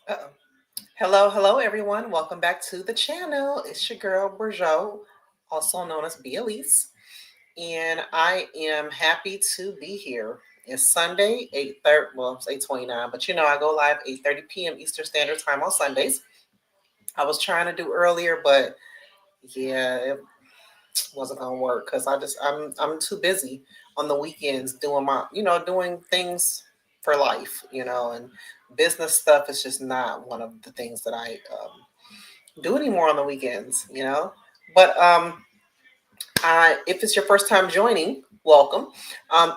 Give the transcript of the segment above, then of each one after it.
Uh-oh. Hello, everyone. Welcome back to the channel. It's your girl, Berjo, also known as Elise. And I am happy to be here. It's Sunday, 8:30. Well, it's 8:29, but I go live 8:30 p.m. Eastern Standard Time on Sundays. I was trying to do earlier, but yeah, it wasn't gonna work because I'm too busy on the weekends doing doing things for life, and business stuff is just not one of the things that I do anymore on the weekends. But if it's your first time joining, welcome.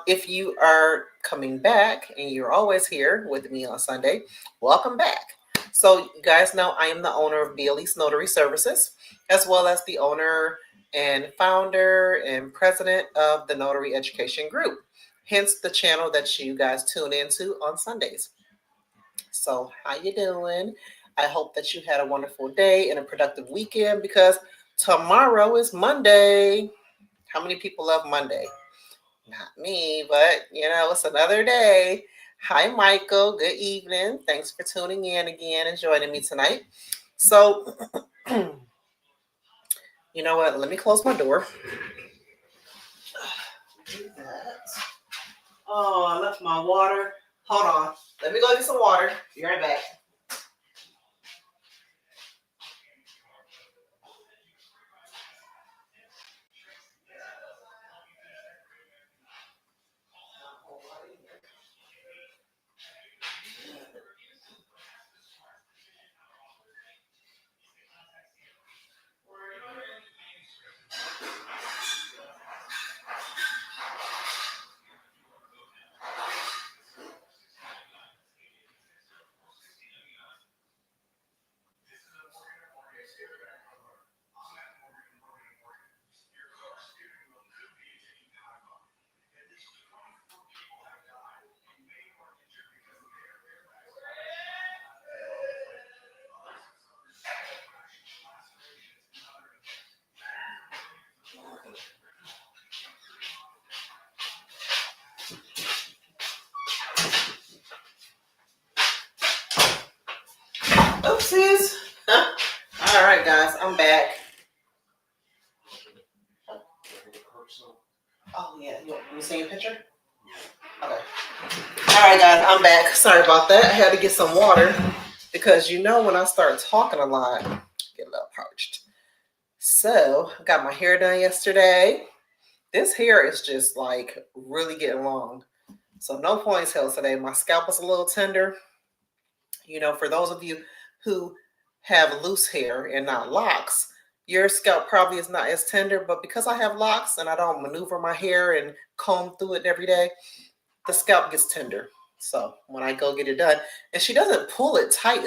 If you are coming back and you're always here with me on Sunday, welcome back. So you guys know I am the owner of BLE's Notary Services, as well as the owner and founder and president of the Notary Education Group. Hence the channel that you guys tune into on Sundays. So how you doing? I hope that you had a wonderful day and a productive weekend because tomorrow is Monday. How many people love Monday? Not me, but it's another day. Hi, Michael. Good evening. Thanks for tuning in again and joining me tonight. So, you know what? Let me close my door. Do that. Oh, I left my water. Hold on. Let me go get some water. Be right back. Oopsies. All right, guys. I'm back. Oh, yeah. You see a picture? Okay. All right, guys, I'm back. Sorry about that. I had to get some water because when I start talking a lot, I get a little parched. So, I got my hair done yesterday. This hair is just like really getting long. So, no ponytail today. My scalp is a little tender. For those of you who have loose hair and not locks, your scalp probably is not as tender. But because I have locks and I don't maneuver my hair and comb through it every day, the scalp gets tender. So when I go get it done, and she doesn't pull it tight,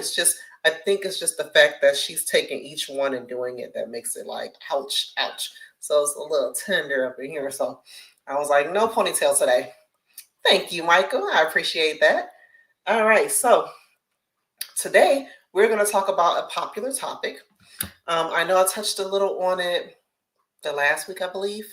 I think it's just the fact that she's taking each one and doing it that makes it like, ouch, ouch. So it's a little tender up in here. So I was like, no ponytail today. Thank you, Michael. I appreciate that. All right. So today we're going to talk about a popular topic. I know I touched a little on it the last week, I believe,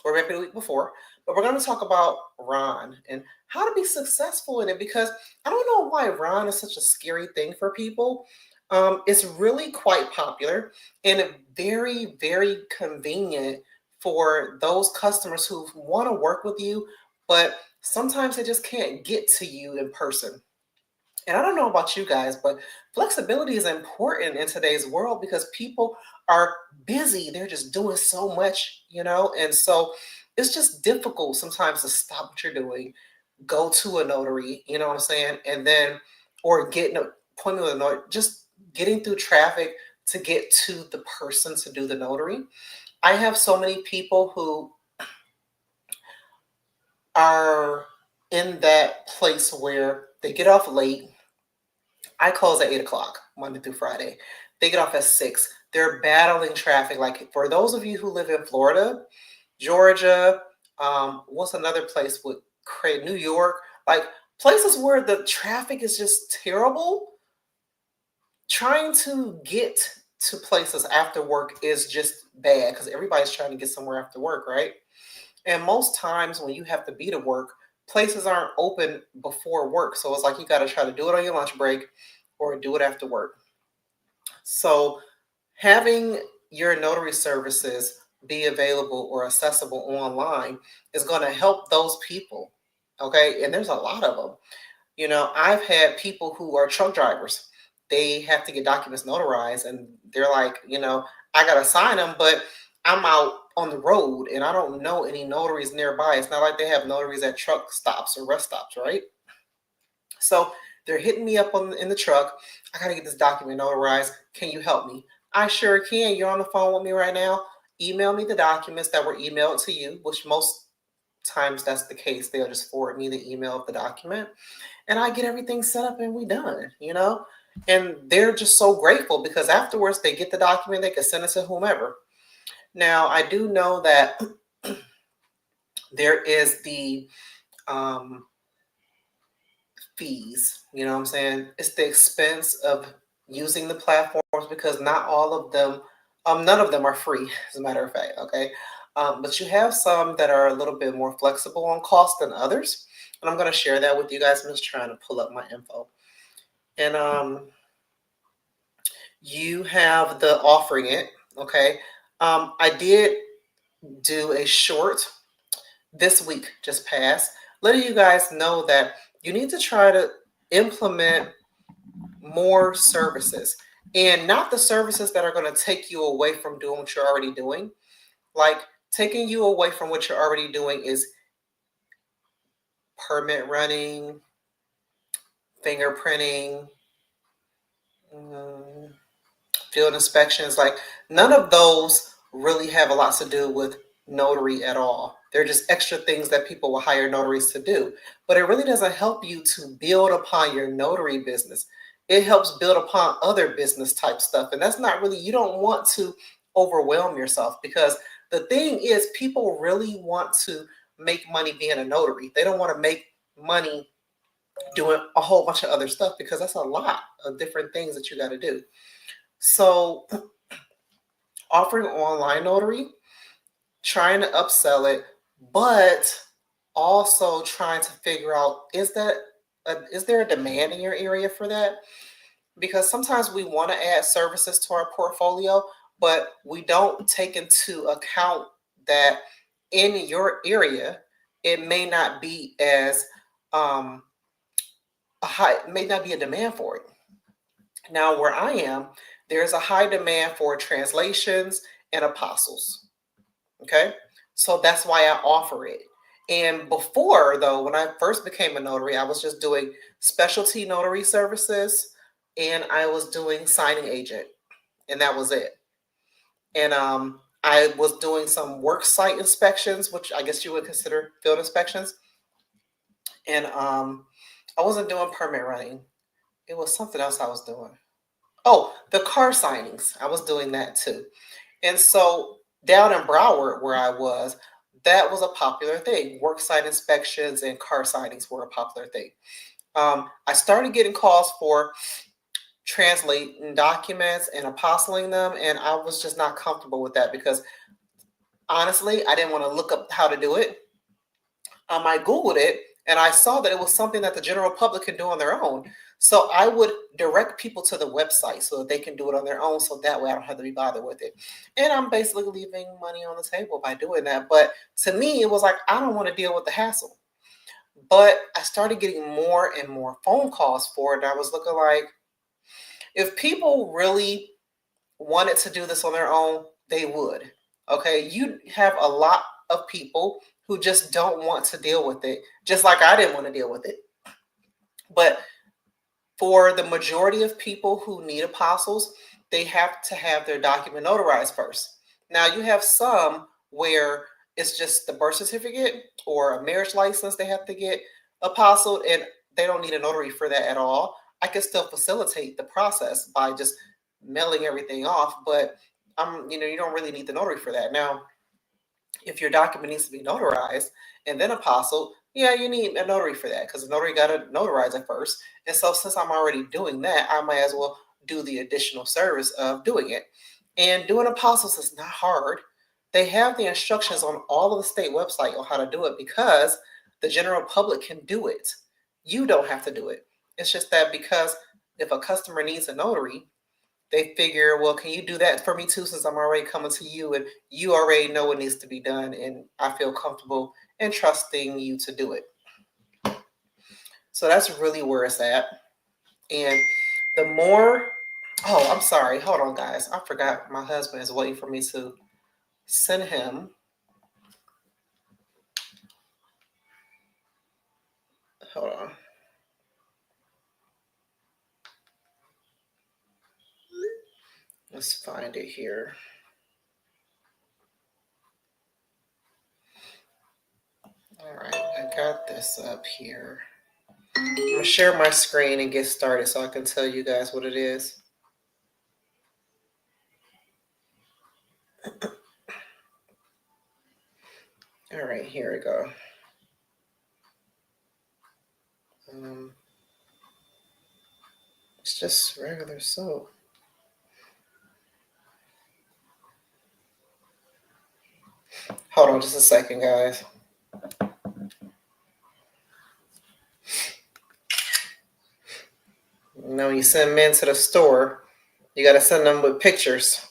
or maybe the week before. But we're going to talk about Ron and how to be successful in it because I don't know why Ron is such a scary thing for people. It's really quite popular and very, very convenient for those customers who want to work with you, but sometimes they just can't get to you in person. And I don't know about you guys, but flexibility is important in today's world because people are busy. They're just doing so much. And so it's just difficult sometimes to stop what you're doing, go to a notary, you know what I'm saying? And then, or get an appointment with a notary, just getting through traffic to get to the person to do the notary. I have so many people who are in that place where they get off late. I close at 8 o'clock, Monday through Friday. They get off at 6. They're battling traffic. Like for those of you who live in Florida, Georgia, what's another place with New York, like places where the traffic is just terrible. Trying to get to places after work is just bad because everybody's trying to get somewhere after work, right? And most times when you have to be to work, places aren't open before work. So it's like you got to try to do it on your lunch break or do it after work. So having your notary services be available or accessible online is going to help those people. Okay. And there's a lot of them. You know, I've had people who are truck drivers. They have to get documents notarized and they're like, you know, I got to sign them, but I'm out on the road and I don't know any notaries nearby. It's not like they have notaries at truck stops or rest stops, right? So they're hitting me up in the truck. I got to get this document notarized. Can you help me? I sure can. You're on the phone with me right now. Email me the documents that were emailed to you, which most times that's the case. They'll just forward me the email of the document and I get everything set up and we done, you know? And they're just so grateful because afterwards they get the document, they can send it to whomever. Now, I do know that there is the fees, you know what I'm saying? It's the expense of using the platforms because not all of them, none of them are free, as a matter of fact, okay? But you have some that are a little bit more flexible on cost than others. And I'm going to share that with you guys. I'm just trying to pull up my info. And you have the offering it, okay? I did do a short this week just passed, letting you guys know that you need to try to implement more services and not the services that are going to take you away from doing what you're already doing. Like taking you away from what you're already doing is permit running, fingerprinting, field inspections. Like none of those really have a lot to do with notary at all. They're just extra things that people will hire notaries to do. But it really doesn't help you to build upon your notary business. It helps build upon other business type stuff. And that's not really, you don't want to overwhelm yourself because the thing is, people really want to make money being a notary. They don't want to make money doing a whole bunch of other stuff because that's a lot of different things that you got to do. So offering online notary, trying to upsell it, but also trying to figure out is there a demand in your area for that? Because sometimes we want to add services to our portfolio, but we don't take into account that in your area it may not be as a high, may not be a demand for it. Now, where I am, there's a high demand for translations and apostles. Okay. So that's why I offer it. And before, though, when I first became a notary, I was just doing specialty notary services and I was doing signing agent, and that was it. And I was doing some work site inspections, which I guess you would consider field inspections. And I wasn't doing permit running, it was something else I was doing. Oh, the car signings. I was doing that too. And so down in Broward, where I was, that was a popular thing. Worksite inspections and car signings were a popular thing. I started getting calls for translating documents and apostling them, and I was just not comfortable with that because honestly, I didn't want to look up how to do it. I Googled it and I saw that it was something that the general public can do on their own. So I would direct people to the website so that they can do it on their own. So that way I don't have to be bothered with it. And I'm basically leaving money on the table by doing that. But to me, it was like, I don't want to deal with the hassle. But I started getting more and more phone calls for it. And I was looking like, if people really wanted to do this on their own, they would. Okay. You have a lot of people who just don't want to deal with it, just like I didn't want to deal with it. But for the majority of people who need apostles, they have to have their document notarized first. Now, you have some where it's just the birth certificate or a marriage license they have to get apostled, and they don't need a notary for that at all. I can still facilitate the process by just mailing everything off, but you don't really need the notary for that. Now, if your document needs to be notarized and then apostled, yeah, you need a notary for that because the notary got to notarize it first. And so since I'm already doing that, I might as well do the additional service of doing it. And doing apostles is not hard. They have the instructions on all of the state website on how to do it because the general public can do it. You don't have to do it. It's just that because if a customer needs a notary, they figure, well, can you do that for me too, since I'm already coming to you and you already know what needs to be done, and I feel comfortable and trusting you to do it. So that's really where it's at. And the more, oh, I'm sorry. Hold on, guys. I forgot my husband is waiting for me to send him. Hold on. Let's find it here. All right, I got this up here. I'm going to share my screen and get started so I can tell you guys what it is. All right, here we go. It's just regular soap. Hold on just a second, guys. You know, when you send men to the store, you got to send them with pictures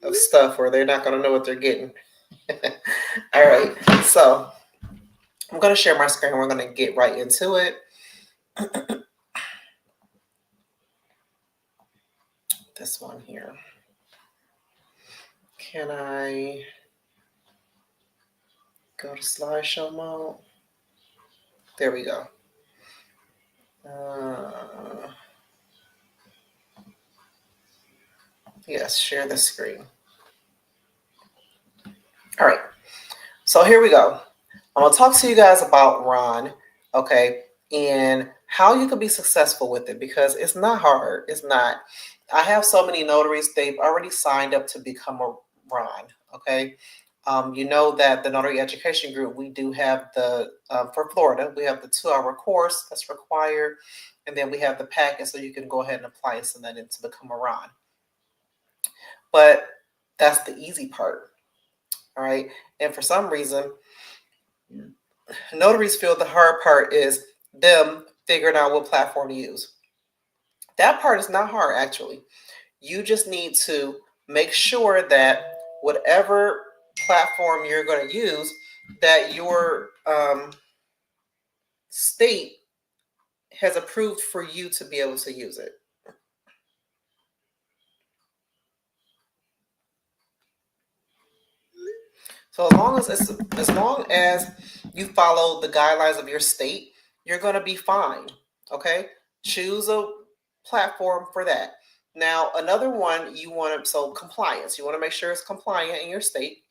of stuff or they're not going to know what they're getting. All right, so I'm going to share my screen. We're going to get right into it. This one here. Can I go to slideshow mode? There we go. Yes, share the screen. All right, so here we go. I'm going to talk to you guys about Ron, okay, and how you can be successful with it, because it's not hard. It's not. I have so many notaries, they've already signed up to become a Ron, okay? You know that the Notary Education Group, we do have the, for Florida, we have the 2-hour course that's required, and then we have the packet so you can go ahead and apply and send that in to become a Ron. But that's the easy part, all right? And for some reason, notaries feel the hard part is them figuring out what platform to use. That part is not hard, actually. You just need to make sure that whatever platform you're going to use, that your state has approved for you to be able to use it. So as long as you follow the guidelines of your state, you're going to be fine. Okay, choose a platform for that. Now, another one you want to, so compliance, you want to make sure it's compliant in your state.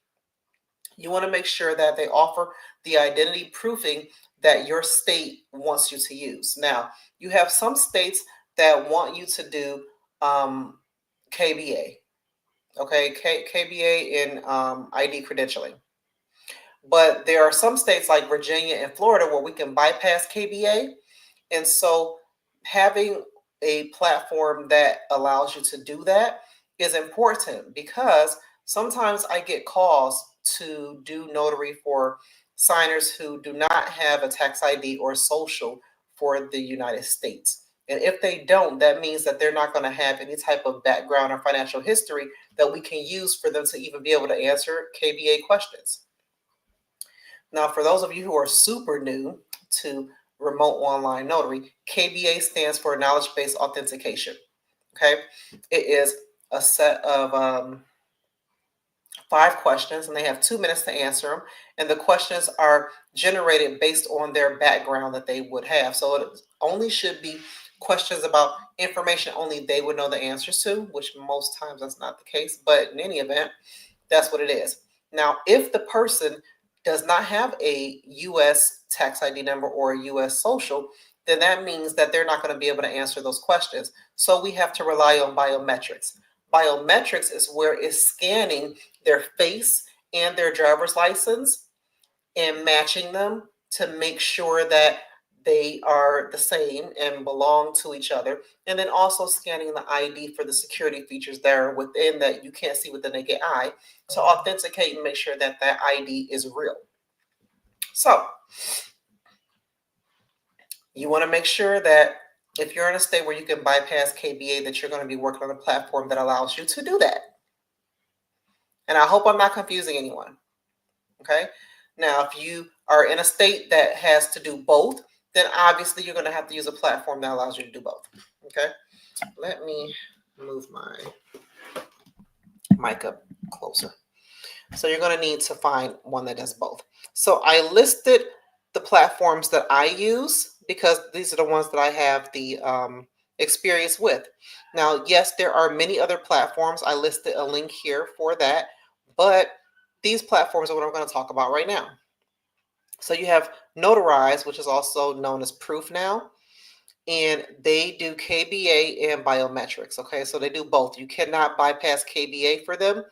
You want to make sure that they offer the identity proofing that your state wants you to use. Now, you have some states that want you to do KBA, okay, KBA in ID credentialing. But there are some states like Virginia and Florida where we can bypass KBA. And so having a platform that allows you to do that is important, because sometimes I get calls to do notary for signers who do not have a tax ID or social for the United States. And if they don't, that means that they're not going to have any type of background or financial history that we can use for them to even be able to answer KBA questions. Now, for those of you who are super new to Remote Online Notary, KBA stands for Knowledge-Based Authentication. Okay, it is a set of 5 questions, and they have 2 minutes to answer them. And the questions are generated based on their background that they would have. So it only should be questions about information only they would know the answers to, which most times that's not the case. But in any event, that's what it is. Now, if the person does not have a U.S. tax ID number or a U.S. social, then that means that they're not going to be able to answer those questions. So we have to rely on biometrics. Biometrics is where it's scanning their face and their driver's license and matching them to make sure that they are the same and belong to each other. And then also scanning the ID for the security features that are within that you can't see with the naked eye to authenticate and make sure that that ID is real. So you want to make sure that if you're in a state where you can bypass KBA, that you're going to be working on a platform that allows you to do that. And I hope I'm not confusing anyone. Okay. Now, if you are in a state that has to do both, then obviously you're going to have to use a platform that allows you to do both. Okay. Let me move my mic up closer. So you're going to need to find one that does both. So I listed the platforms that I use because these are the ones that I have the experience with. Now, yes, there are many other platforms. I listed a link here for that, but these platforms are what I'm going to talk about right now. So you have Notarize, which is also known as Proof now, and they do KBA and biometrics. Okay, so they do both. You cannot bypass KBA for them.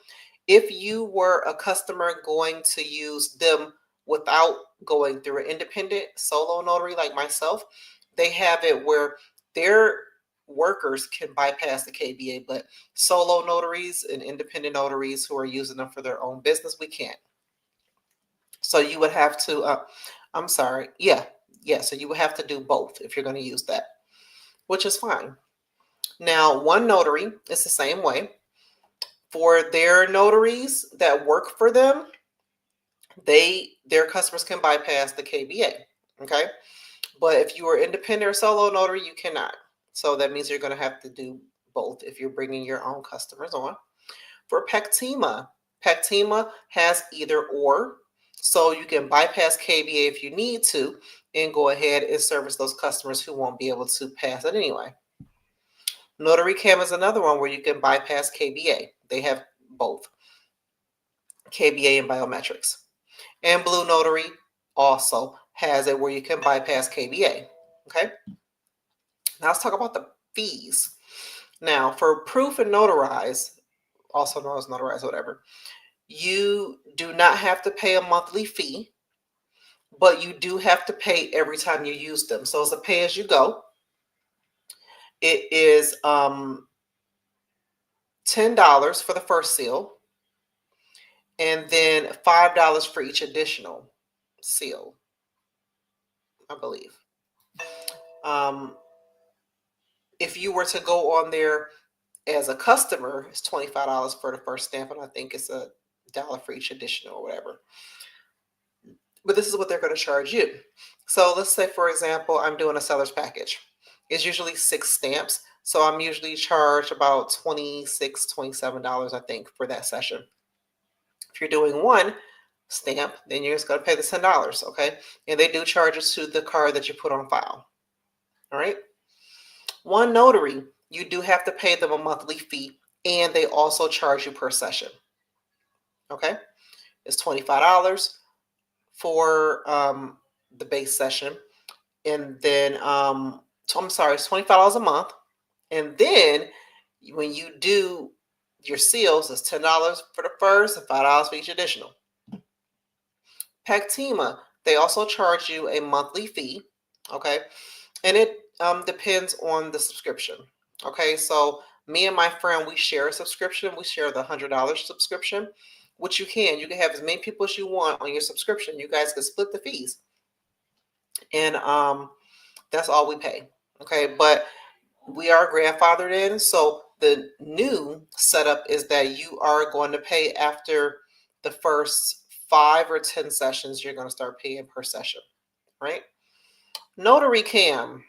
If you were a customer going to use them without going through an independent solo notary like myself, they have it where their workers can bypass the KBA, but solo notaries and independent notaries who are using them for their own business, we can't. So you would have to, I'm sorry, yeah, so you would have to do both if you're going to use that, which is fine. Now, OneNotary is the same way. For their notaries that work for them, their customers can bypass the KBA, okay? But if you are independent or solo notary, you cannot. So that means you're going to have to do both if you're bringing your own customers on. For Pactima has either or, so you can bypass KBA if you need to and go ahead and service those customers who won't be able to pass it anyway. NotaryCam is another one where you can bypass KBA. They have both KBA and biometrics. And Blue Notary also has it where you can bypass KBA. Okay. Now let's talk about the fees. Now for Proof and Notarize, also known as Notarize, whatever, you do not have to pay a monthly fee, but you do have to pay every time you use them. So it's a pay as you go. It is $10 for the first seal, and then $5 for each additional seal, I believe. If you were to go on there as a customer, it's $25 for the first stamp, and I think it's $1 for each additional or whatever. But this is what they're going to charge you. So let's say, for example, I'm doing a seller's package. It's usually 6 stamps. So I'm usually charged about $26, $27, I think, for that session. If you're doing one stamp, then you're just going to pay the $10, okay? And they do charge us to the card that you put on file. All right. OneNotary, you do have to pay them a monthly fee, and they also charge you per session. Okay. It's $25 for the base session. And then, I'm sorry, it's $25 a month. And then when you do your seals, it's $10 for the first and $5 for each additional. Pactima, they also charge you a monthly fee, okay? And it depends on the subscription, okay? So me and my friend, we share a subscription. We share the $100 subscription, which you can have as many people as you want on your subscription. You guys can split the fees. And that's all we pay, okay? But we are grandfathered in, so the new setup is that you are going to pay after the first 5 or 10 sessions. You're going to start paying per session, right? NotaryCam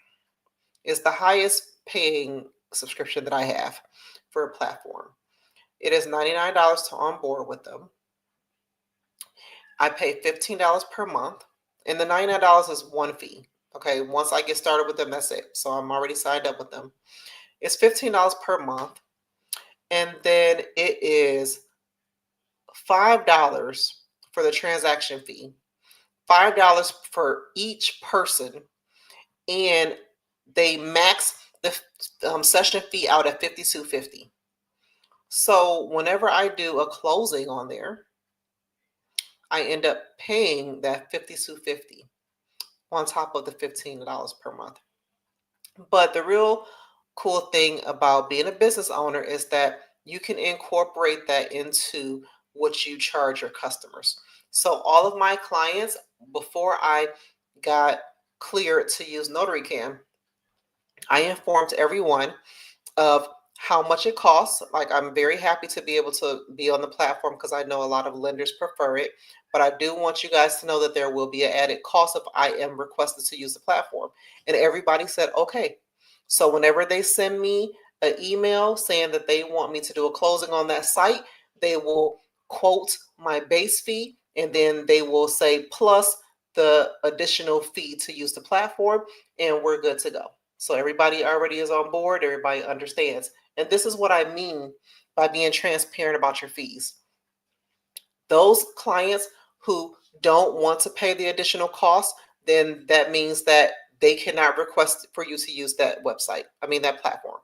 is the highest paying subscription that I have for a platform. It is $99 to onboard with them. I pay $15 per month, and the $99 is one fee. Okay, once I get started with them, that's it. So I'm already signed up with them. It's $15 per month, and then it is $5 for the transaction fee, $5 for each person, and they max the session fee out at $52.50. So whenever I do a closing on there, I end up paying that $52.50 on top of the $15 per month. But the real cool thing about being a business owner is that you can incorporate that into what you charge your customers. So all of my clients, before I got cleared to use NotaryCam, I informed everyone of how much it costs. Like, I'm very happy to be able to be on the platform because I know a lot of lenders prefer it. But I do want you guys to know that there will be an added cost if I am requested to use the platform. And everybody said, okay. So whenever they send me an email saying that they want me to do a closing on that site, they will quote my base fee, and then they will say plus the additional fee to use the platform, and we're good to go. So everybody already is on board, everybody understands. And this is what I mean by being transparent about your fees. Those clients who don't want to pay the additional cost, then that means that they cannot request for you to use that website. That platform.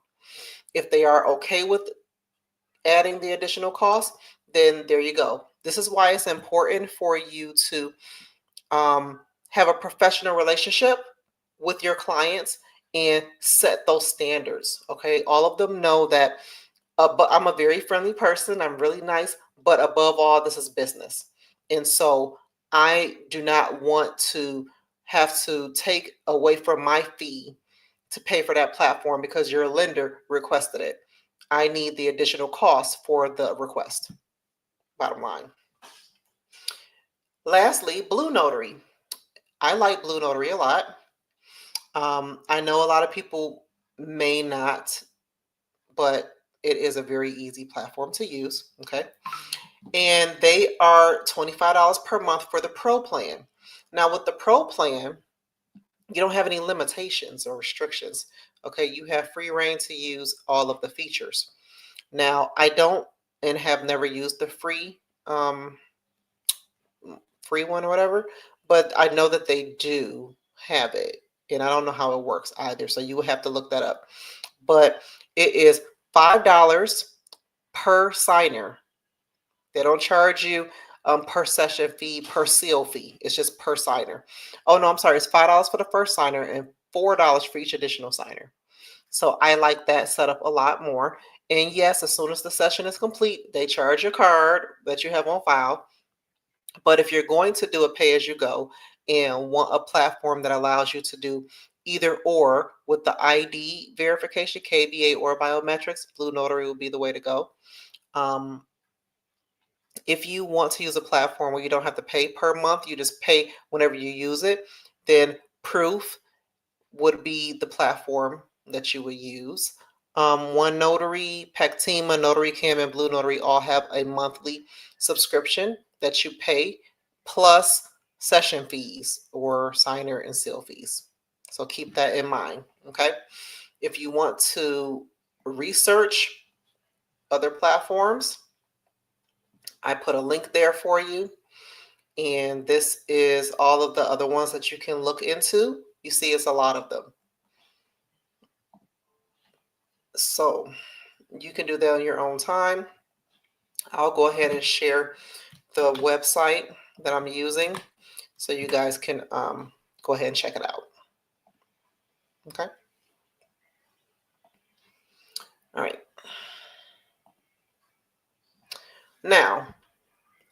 If they are okay with adding the additional cost, then there you go. This is why it's important for you to have a professional relationship with your clients and set those standards. Okay, all of them know that. But I'm a very friendly person. I'm really nice. But above all, this is business, and so I do not want to have to take away from my fee to pay for that platform because your lender requested it. I need the additional cost for the request. Bottom line. Lastly, Blue Notary. I like Blue Notary a lot. I know a lot of people may not, but it is a very easy platform to use. Okay. And they are $25 per month for the Pro plan. Now, with the Pro plan, you don't have any limitations or restrictions. Okay. You have free reign to use all of the features. Now, I don't and have never used the free one or whatever, but I know that they do have it. And I don't know how it works either. So you will have to look that up. But it is $5 per signer. They don't charge you per session fee, per seal fee. It's just per signer. Oh, no, I'm sorry. It's $5 for the first signer and $4 for each additional signer. So I like that setup a lot more. And yes, as soon as the session is complete, they charge your card that you have on file. But if you're going to do a pay as you go and want a platform that allows you to do either or with the ID verification, KBA or biometrics, Blue Notary will be the way to go. If you want to use a platform where you don't have to pay per month, you just pay whenever you use it, then Proof would be the platform that you would use. OneNotary, Pactima, NotaryCam, and Blue Notary all have a monthly subscription that you pay plus session fees or signer and seal fees. So keep that in mind, okay? If you want to research other platforms, I put a link there for you. And this is all of the other ones that you can look into. You see, it's a lot of them. So you can do that on your own time. I'll go ahead and share the website that I'm using so you guys can go ahead and check it out. Okay. All right. Now,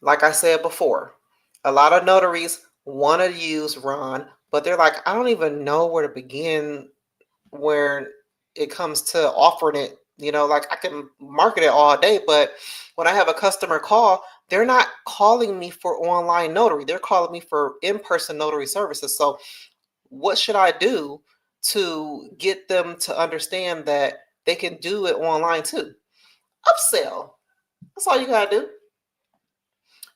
like I said before, a lot of notaries want to use Ron, but they're like, I don't even know where to begin where it comes to offering it. Like, I can market it all day, but when I have a customer call, they're not calling me for online notary. They're calling me for in-person notary services. So what should I do to get them to understand that they can do it online too? Upsell. That's all you got to do.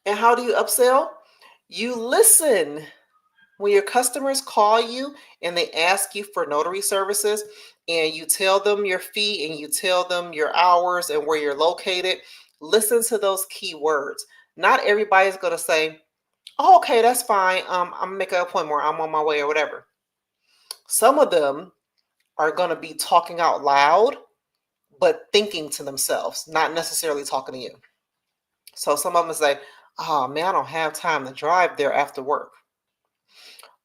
And how do you upsell? You listen. When your customers call you and they ask you for notary services and you tell them your fee and you tell them your hours and where you're located, listen to those keywords. Not everybody's going to say, oh, okay, that's fine. I'm making an appointment or I'm on my way or whatever. Some of them are going to be talking out loud, but thinking to themselves, not necessarily talking to you. So some of them say, oh man, I don't have time to drive there after work.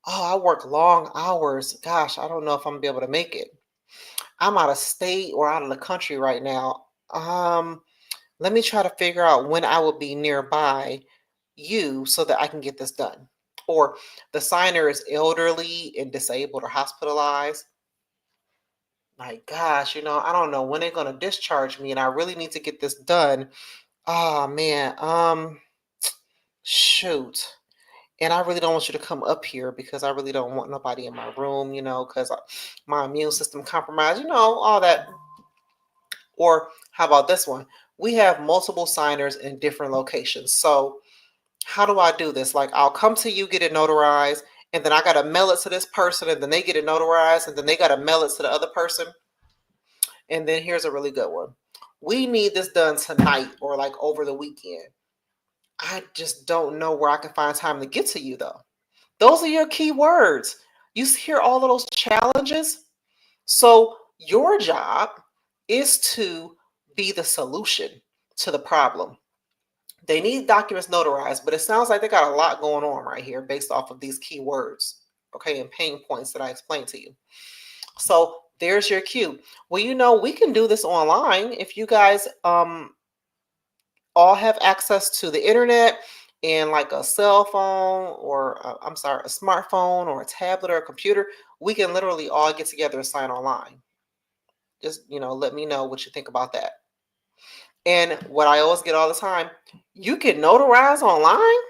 Oh, I work long hours. Gosh, I don't know if I'm gonna be able to make it. I'm out of state or out of the country right now. Let me try to figure out when I will be nearby you so that I can get this done. Or the signer is elderly and disabled or hospitalized. my gosh, I don't know when they're going to discharge me and I really need to get this done. Oh man, shoot. And I really don't want you to come up here because I really don't want nobody in my room, because my immune system compromised, all that. Or how about this one? We have multiple signers in different locations. So how do I do this? Like, I'll come to you, get it notarized, and then I got to mail it to this person, and then they get it notarized, and then they got to mail it to the other person. And then here's a really good one. We need this done tonight or like over the weekend. I just don't know where I can find time to get to you, though. Those are your key words. You hear all of those challenges? So your job is to be the solution to the problem. They need documents notarized, but it sounds like they got a lot going on right here based off of these keywords, okay, and pain points that I explained to you. So there's your cue. Well, we can do this online if you guys all have access to the internet and like a cell phone or a smartphone or a tablet or a computer. We can literally all get together and sign online. Just, let me know what you think about that. And what I always get all the time, you can notarize online?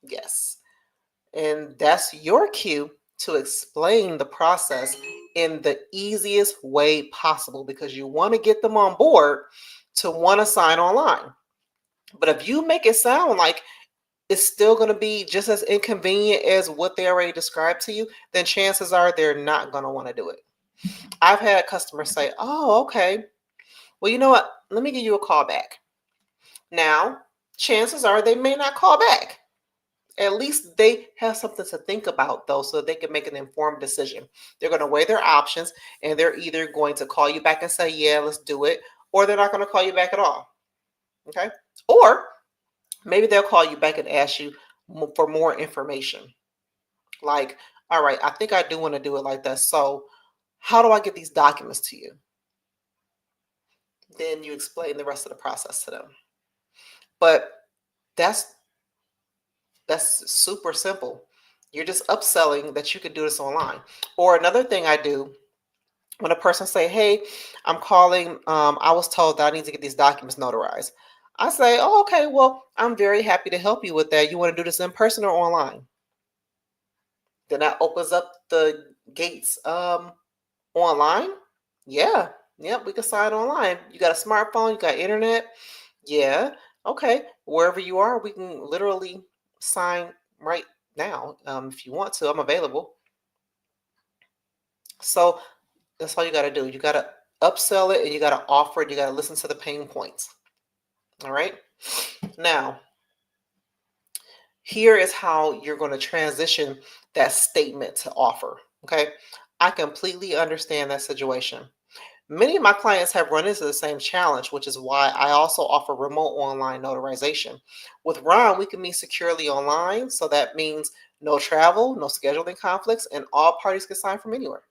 Yes. And that's your cue to explain the process in the easiest way possible because you want to get them on board to want to sign online. But if you make it sound like it's still going to be just as inconvenient as what they already described to you, then chances are they're not going to want to do it. I've had customers say, oh, okay. Well, you know what? Let me give you a call back. Now, chances are they may not call back. At least they have something to think about, though, so they can make an informed decision. They're going to weigh their options, and they're either going to call you back and say, yeah, let's do it, or they're not going to call you back at all. Okay? Or maybe they'll call you back and ask you for more information. Like, all right, I think I do want to do it like that. So how do I get these documents to you? Then you explain the rest of the process to them. But that's super simple. You're just upselling that you can do this online. Or another thing I do when a person say, hey, I'm calling, I was told that I need to get these documents notarized. I say, oh, okay, well, I'm very happy to help you with that. You want to do this in person or online? Then that opens up the gates. Online? Yeah. Yep, we can sign online. You got a smartphone, you got internet? Yeah. Okay. Wherever you are, we can literally sign right now. If you want to, I'm available. So that's all you got to do. You got to upsell it and you got to offer it. You got to listen to the pain points. All right. Now, here is how you're going to transition that statement to offer. Okay. I completely understand that situation. Many of my clients have run into the same challenge, which is why I also offer remote online notarization. With Ron, we can meet securely online, so that means no travel, no scheduling conflicts, and all parties can sign from anywhere.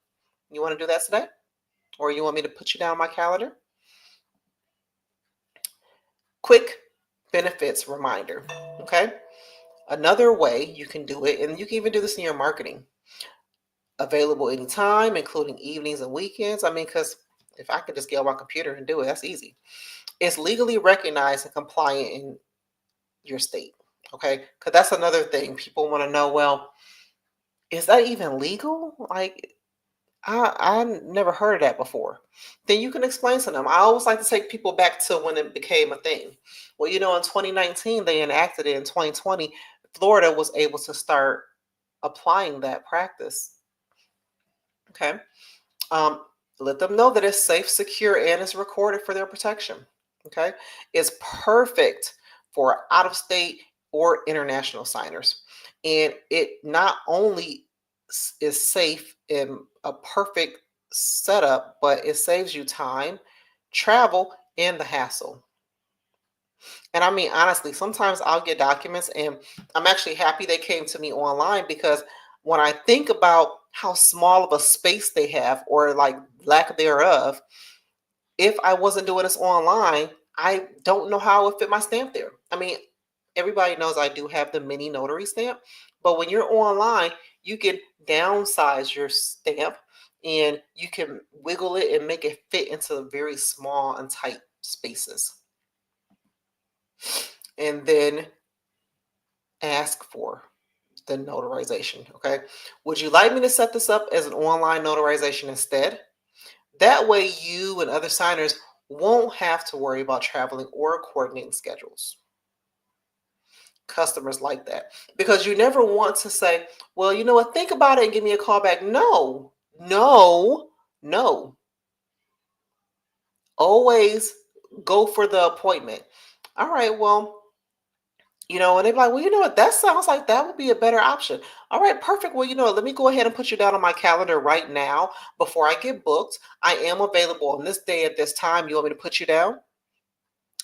You want to do that today? Or you want me to put you down on my calendar? Quick benefits reminder, okay? Another way you can do it, and you can even do this in your marketing, available anytime, including evenings and weekends. I mean, because if I could just get on my computer and do it, that's easy. It's legally recognized and compliant in your state. Okay. Because that's another thing. People want to know, well, is that even legal? Like, I never heard of that before. Then you can explain to them. I always like to take people back to when it became a thing. Well, in 2019, they enacted it. In 2020, Florida was able to start applying that practice. Okay. Um, let them know that it's safe, secure, and it's recorded for their protection. Okay. It's perfect for out of state or international signers. And it not only is safe in a perfect setup, but it saves you time, travel, and the hassle. And I mean, honestly, sometimes I'll get documents and I'm actually happy they came to me online because when I think about how small of a space they have or like lack thereof, if I wasn't doing this online, I don't know how I would fit my stamp there. I mean, everybody knows I do have the mini notary stamp, but when you're online, you can downsize your stamp and you can wiggle it and make it fit into very small and tight spaces. And then ask for the notarization, okay? Would you like me to set this up as an online notarization instead? That way you and other signers won't have to worry about traveling or coordinating schedules. Customers like that because you never want to say, well, you know what, think about it and give me a call back. No, no, no. Always go for the appointment. All right, well, and they're like, well, you know what, that sounds like that would be a better option. All right, perfect. Well, let me go ahead and put you down on my calendar right now before I get booked. I am available on this day at this time. You want me to put you down?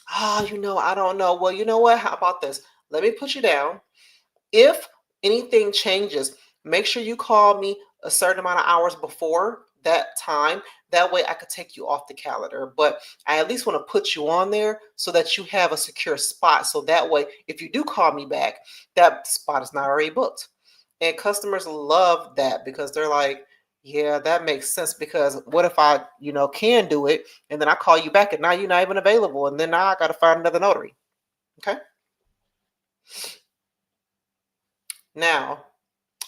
I don't know. Well, you know what? How about this? Let me put you down. If anything changes, make sure you call me a certain amount of hours before that time. That way I could take you off the calendar. But I at least want to put you on there so that you have a secure spot. So that way, if you do call me back, that spot is not already booked. And customers love that because they're like, yeah, that makes sense. Because what if I, can do it and then I call you back and now you're not even available. And then now I got to find another notary. Okay. Now,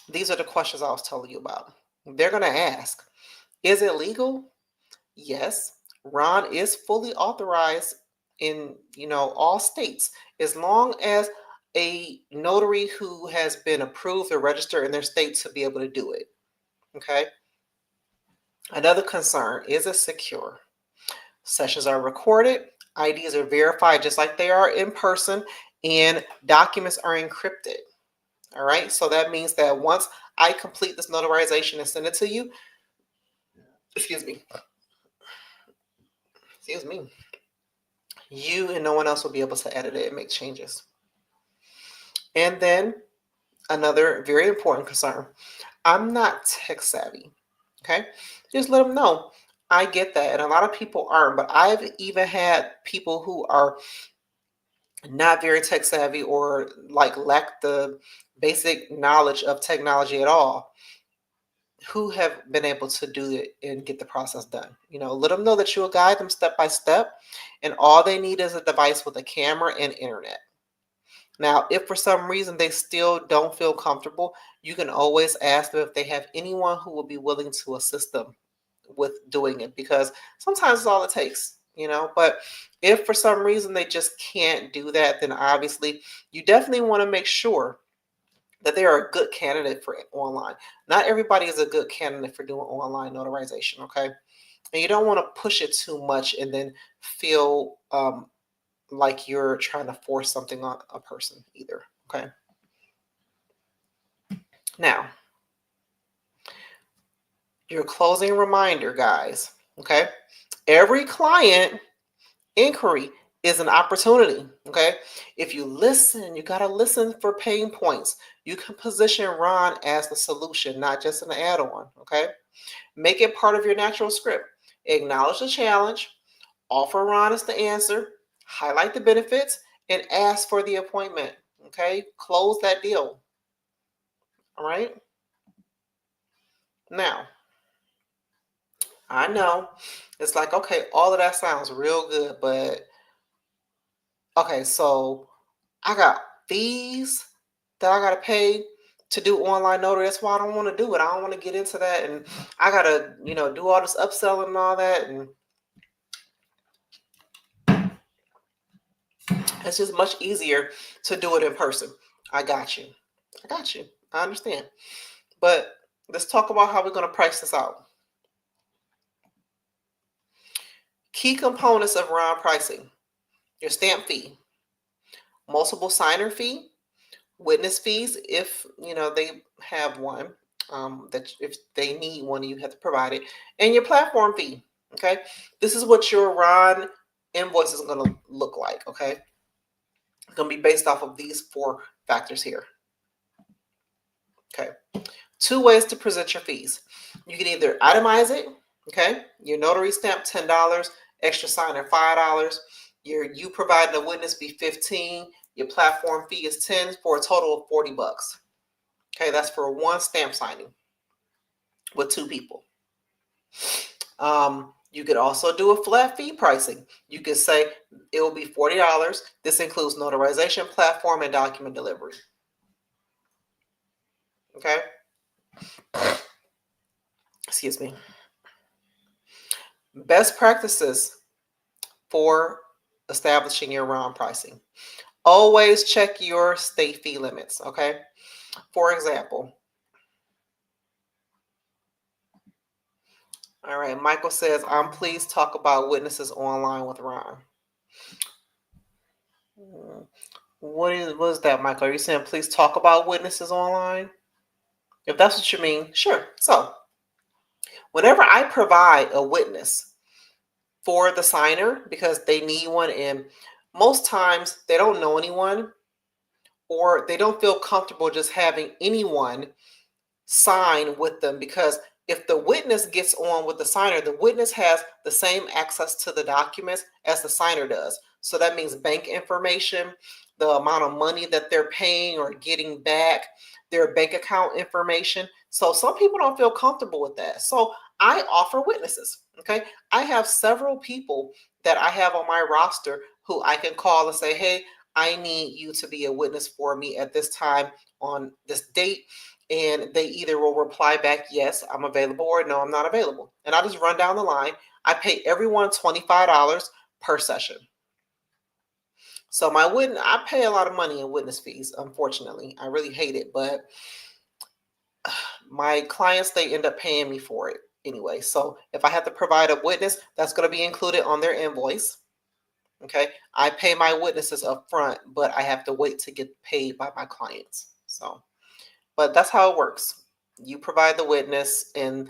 these are the questions I was telling you about. They're going to ask, is it legal? Yes. Ron is fully authorized in, all states, as long as a notary who has been approved or registered in their state to be able to do it. Okay. Another concern, is it secure? Sessions are recorded, IDs are verified just like they are in person, and documents are encrypted. All right. So that means that once I complete this notarization and send it to you, excuse me, you and no one else will be able to edit it and make changes. And then another very important concern, I'm not tech savvy. Okay. Just let them know. I get that. And a lot of people aren't, but I've even had people who are not very tech savvy or like lack the basic knowledge of technology at all, who have been able to do it and get the process done. Let them know that you'll guide them step by step, and all they need is a device with a camera and internet. Now, if for some reason they still don't feel comfortable, you can always ask them if they have anyone who will be willing to assist them with doing it, because sometimes it's all it takes. But if for some reason they just can't do that, then obviously you definitely want to make sure that they are a good candidate for online. Not everybody is a good candidate for doing online notarization, okay? And you don't want to push it too much and then feel like you're trying to force something on a person either, okay? Now, your closing reminder, guys, okay? Every client inquiry is an opportunity, okay? If you listen, you got to listen for pain points. You can position Ron as the solution, not just an add-on, okay? Make it part of your natural script. Acknowledge the challenge, offer Ron as the answer, highlight the benefits, and ask for the appointment, okay? Close that deal, all right? Now, I know it's like, okay, all of that sounds real good, but okay, so I got fees that I gotta pay to do online notary. That's why I don't want to do it. I don't want to get into that, and I gotta, do all this upselling and all that, and it's just much easier to do it in person. I got you. I got you. I understand. But let's talk about how we're gonna price this out. Key components of RON pricing: your stamp fee, multiple signer fee, witness fees if they have one, that if they need one you have to provide it, and your platform fee. Okay, this is what your Ron invoice is going to look like. Okay, it's going to be based off of these 4 factors here. Okay, 2 ways to present your fees. You can either itemize it. Okay, your notary stamp $10, extra signer $5, you providing a witness fee $15, your platform fee is $10, for a total of $40. Okay, that's for one stamp signing with 2 people. You could also do a flat fee pricing. You could say it will be $40. This includes notarization platform and document delivery. Okay. Excuse me. Best practices for establishing your RON pricing. Always check your state fee limits. Okay. For example, all right, Michael says, please talk about witnesses online with Ron. What is that, Michael? Are you saying please talk about witnesses online? If that's what you mean, sure. So whenever I provide a witness for the signer because they need one, and most times they don't know anyone or they don't feel comfortable just having anyone sign with them, because if the witness gets on with the signer, the witness has the same access to the documents as the signer does. So that means bank information, the amount of money that they're paying or getting back, their bank account information. So some people don't feel comfortable with that. So I offer witnesses. Okay. I have several people that I have on my roster who I can call and say, hey, I need you to be a witness for me at this time on this date. And they either will reply back, yes, I'm available, or no, I'm not available. And I just run down the line. I pay everyone $25 per session. So I pay a lot of money in witness fees, unfortunately. I really hate it, but my clients, they end up paying me for it anyway. So if I have to provide a witness, that's going to be included on their invoice. Okay. I pay my witnesses up front, but I have to wait to get paid by my clients. So, but that's how it works. You provide the witness, and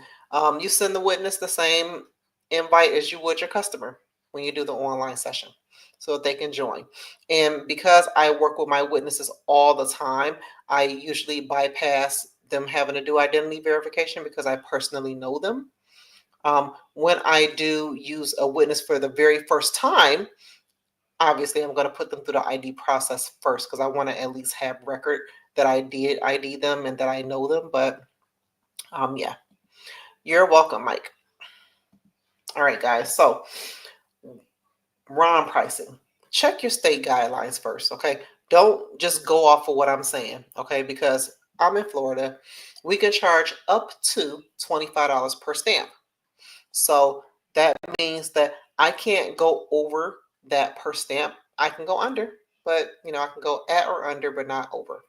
you send the witness the same invite as you would your customer when you do the online session so that they can join. And because I work with my witnesses all the time, I usually bypass them having to do identity verification because I personally know them. When I do use a witness for the very first time, obviously I'm going to put them through the ID process first because I want to at least have record that I did ID them and that I know them. But yeah, you're welcome, Mike. All right, guys. So RON pricing. Check your state guidelines first, okay? Don't just go off of what I'm saying, okay? Because I'm in Florida. We can charge up to $25 per stamp. So that means that I can't go over that per stamp. I can go under, but I can go at or under, but not over.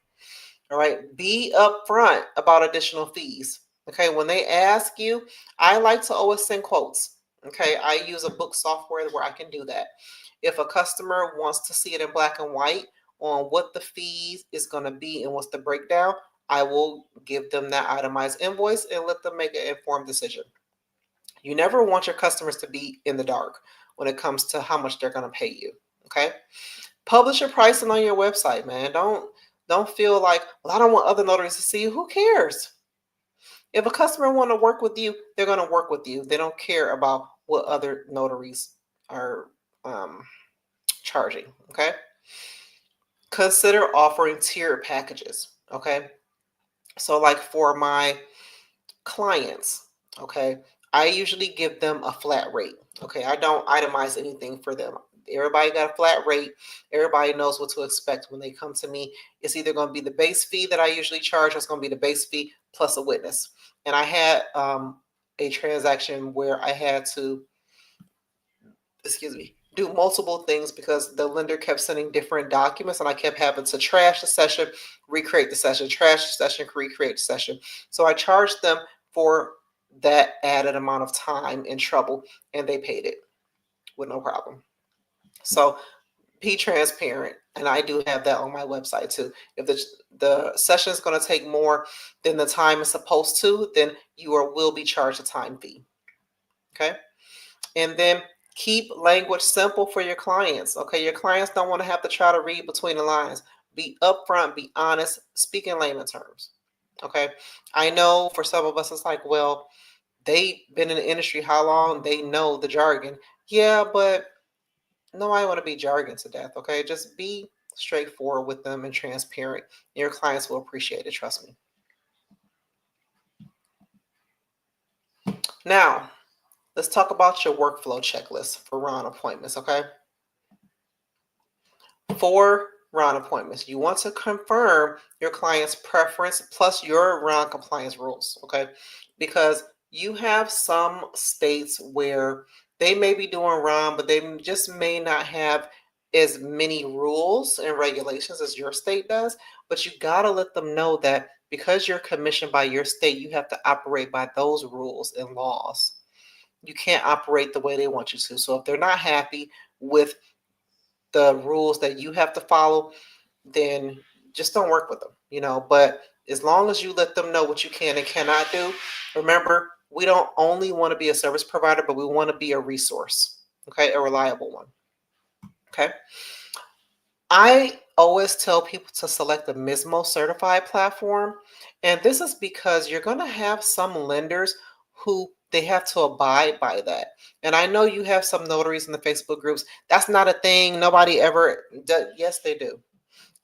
All right. Be upfront about additional fees. Okay. When they ask you, I like to always send quotes. Okay. I use a book software where I can do that. If a customer wants to see it in black and white on what the fees is going to be and what's the breakdown, I will give them that itemized invoice and let them make an informed decision. You never want your customers to be in the dark when it comes to how much they're going to pay you. Okay. Publish your pricing on your website, man. Don't feel like, well, I don't want other notaries to see you. Who cares? If a customer want to work with you, they're going to work with you. They don't care about what other notaries are charging. Okay. Consider offering tiered packages. Okay. So like for my clients, okay, I usually give them a flat rate. Okay. I don't itemize anything for them. Everybody got a flat rate. Everybody knows what to expect when they come to me. It's either going to be the base fee that I usually charge, or it's going to be the base fee plus a witness. And I had a transaction where I had to, do multiple things because the lender kept sending different documents and I kept having to trash the session, recreate the session, trash the session, recreate the session. So I charged them for that added amount of time and trouble, and they paid it with no problem. So be transparent, and I do have that on my website too. If the session is going to take more than the time is supposed to, then you will be charged a time fee. Okay, and then keep language simple for your clients. Okay, your clients don't want to have to try to read between the lines. Be upfront, be honest, speak in layman terms. Okay, I know for some of us it's like, well, they've been in the industry how long? They know the jargon. Yeah, but nobody want to be jargon to death. Okay, just be straightforward with them and transparent. Your clients will appreciate it. Trust me. Now, let's talk about your workflow checklist for RON appointments, okay? For RON appointments, you want to confirm your client's preference plus your RON compliance rules, okay? Because you have some states where they may be doing RON, but they just may not have as many rules and regulations as your state does. But you got to let them know that because you're commissioned by your state, you have to operate by those rules and laws. You can't operate the way they want you to. So if they're not happy with the rules that you have to follow, then just don't work with them, But as long as you let them know what you can and cannot do, remember, we don't only want to be a service provider, but we want to be a resource, okay? A reliable one, okay? I always tell people to select the MISMO-certified platform, and this is because you're going to have some lenders who they have to abide by that. And I know you have some notaries in the Facebook groups. That's not a thing. Nobody ever does. Yes, they do.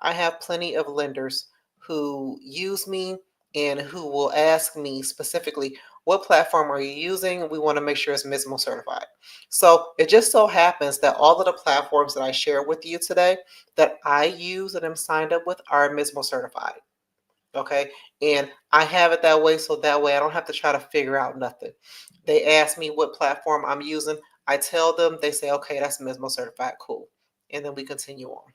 I have plenty of lenders who use me and who will ask me specifically, what platform are you using? We want to make sure it's MISMO certified. So it just so happens that all of the platforms that I share with you today that I use and am signed up with are MISMO certified. Okay. And I have it that way. So that way I don't have to try to figure out nothing. They ask me what platform I'm using. I tell them, they say, okay, that's MISMO certified. Cool. And then we continue on.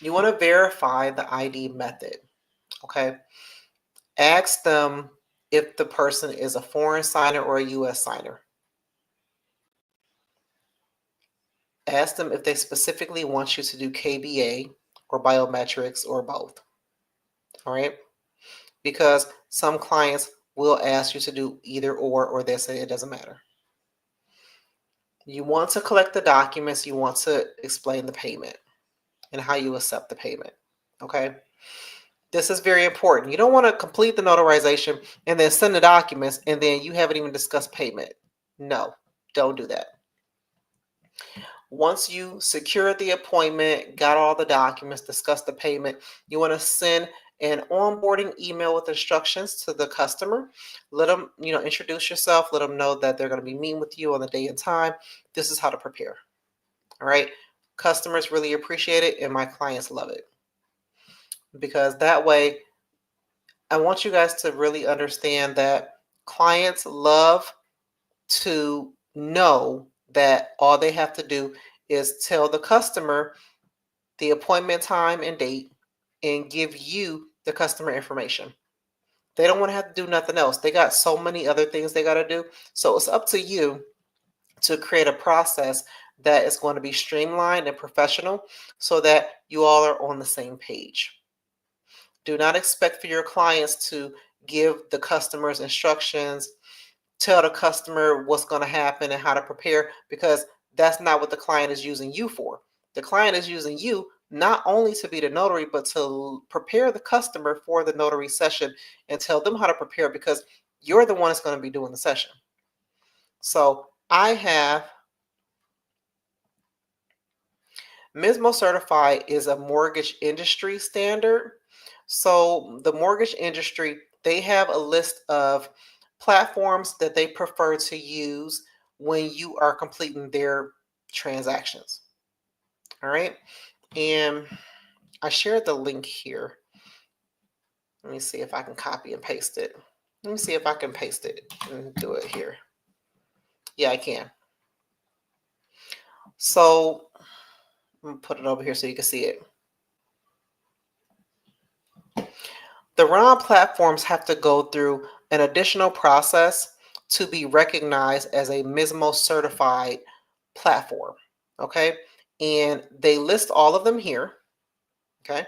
You want to verify the ID method, okay? Ask them if the person is a foreign signer or a U.S. signer. Ask them if they specifically want you to do KBA or biometrics or both, all right? Because some clients will ask you to do either or they say it doesn't matter. You want to collect the documents. You want to explain the payment and how you accept the payment, okay? This is very important. You don't want to complete the notarization and then send the documents and then you haven't even discussed payment. No, don't do that. Once you secure the appointment, got all the documents, discussed the payment, you want to send an onboarding email with instructions to the customer. Let them, introduce yourself. Let them know that they're going to be meeting with you on the day and time. This is how to prepare. All right. Customers really appreciate it and my clients love it. Because that way, I want you guys to really understand that clients love to know that all they have to do is tell the customer the appointment time and date and give you the customer information. They don't want to have to do nothing else. They got so many other things they got to do. So it's up to you to create a process that is going to be streamlined and professional so that you all are on the same page. Do not expect for your clients to give the customers instructions, tell the customer what's going to happen and how to prepare, because that's not what the client is using you for. The client is using you not only to be the notary, but to prepare the customer for the notary session and tell them how to prepare because you're the one that's going to be doing the session. So I have MISMO-certified is a mortgage industry standard. So the mortgage industry, they have a list of platforms that they prefer to use when you are completing their transactions. All right. And I shared the link here. Let me see if I can copy and paste it. Let me see if I can paste it and do it here. Yeah, I can. So I'm going to put it over here so you can see it. The RON platforms have to go through an additional process to be recognized as a MISMO-certified platform, okay? And they list all of them here, okay?